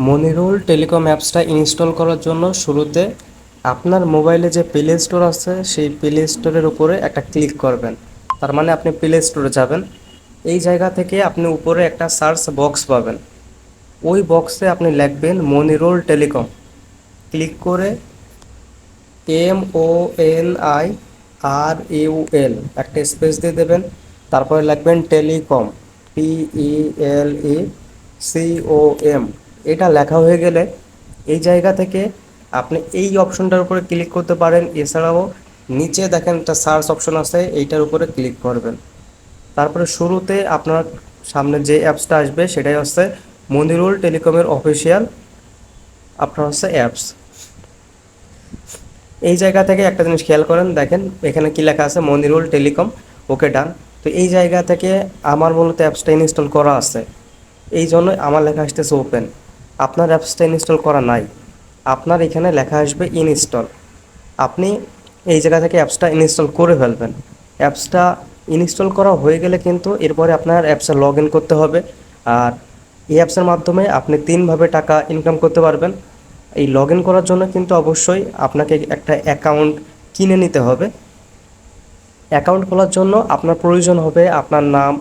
Monirul telecom অ্যাপসটা install করার জন্য শুরুতে আপনার মোবাইলে যে প্লে স্টোর আছে সেই প্লে স্টোরের উপরে একটা ক্লিক করবেন। তার মানে আপনি প্লে স্টোরে যাবেন। এই জায়গা থেকে আপনি উপরে একটা সার্চ বক্স পাবেন। ওই বক্সে আপনি লিখবেন মনিরুল টেলিকম। ক্লিক করে MONIRUL একটা স্পেস দিয়ে দেবেন। তারপরে লিখবেন টেলিকম, TELECOM। এটা লেখা হয়ে গেলে এই জায়গা থেকে আপনি এই অপশনটার উপরে ক্লিক করতে পারেন। এছাড়াও নিচে দেখেন একটা সার্চ অপশন আছে, এইটার উপরে ক্লিক করবেন। তারপরে শুরুতে আপনার সামনে যে অ্যাপসটা আসবে সেটাই হচ্ছে মনিরুল টেলিকমের অফিসিয়াল আপনার হচ্ছে অ্যাপস। এই জায়গা থেকে একটা জিনিস খেয়াল করেন, দেখেন এখানে কি লেখা আছে মনিরুল টেলিকম। ওকে, ডান। তো এই জায়গা থেকে আমার মূলত অ্যাপসটা ইনস্টল করা আছে, এই জন্য আমার লেখা আসতেছে ওপেন। আপনার অ্যাপসটা ইনস্টল করা নাই, আপনার এখানে লেখা আসবে ইনস্টল। আপনি এই জায়গা থেকে অ্যাপসটা ইনস্টল করে ফেলবেন। অ্যাপসটা ইনস্টল করা হয়ে গেলে কিন্তু এরপরে আপনার অ্যাপসে লগ ইন করতে হবে। আর এই অ্যাপসের মাধ্যমে আপনি তিনভাবে টাকা ইনকাম করতে পারবেন। এই লগ ইন করার জন্য কিন্তু অবশ্যই আপনাকে একটা অ্যাকাউন্ট কিনে নিতে হবে। অ্যাকাউন্ট খোলার জন্য আপনার প্রয়োজন হবে আপনার নাম,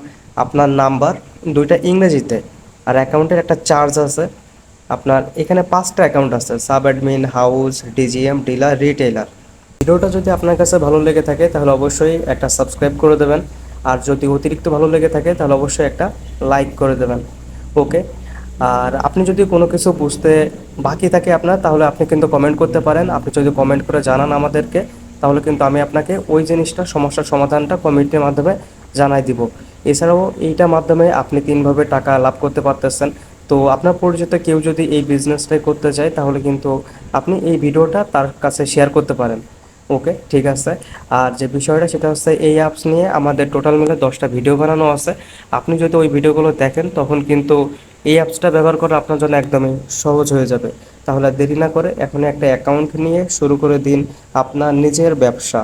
আপনার নাম্বার, দুইটা ইংরেজিতে। আর অ্যাকাউন্টের একটা চার্জ আছে। আপনার এখানে 5টা অ্যাকাউন্ট আছে: sub admin, house, DGM, dealer, retailer. ভিডিওটা যদি আপনার কাছে ভালো লেগে থাকে তাহলে অবশ্যই একটা সাবস্ক্রাইব করে দেবেন। আর যদি অতিরিক্ত ভালো লেগে থাকে তাহলে অবশ্যই একটা লাইক করে দেবেন। ওকে। আর আপনি যদি কোনো কিছু বুঝতে বাকি থাকে আপনার, তাহলে আপনি কিন্তু কমেন্ট করতে পারেন। আপনি যদি কমেন্ট করে জানান আমাদেরকে, তাহলে কিন্তু আমি আপনাকে ওই জিনিসটা, সমস্যার সমাধানটা কমেন্টের মাধ্যমে জানাই দিব। এছাড়াও এইটার মাধ্যমে আপনি তিনভাবে টাকা লাভ করতে পারতেছেন। তো আপনার পরিচিত কেউ যদি এই বিজনেসটাই করতে চায় তাহলে কিন্তু আপনি এই ভিডিওটা তার কাছে শেয়ার করতে পারেন। ওকে, ঠিক আছে। আর যে বিষয়টা সেটা হচ্ছে এই অ্যাপস নিয়ে আমাদের টোটাল মিলে 10টা ভিডিও বানানো আছে। আপনি যদি ওই ভিডিওগুলো দেখেন তখন কিন্তু এই অ্যাপসটা ব্যবহার করা আপনার জন্য একদমই সহজ হয়ে যাবে। তাহলে আর দেরি না করে এখনই একটা অ্যাকাউন্ট নিয়ে শুরু করে দিন আপনার নিজের ব্যবসা।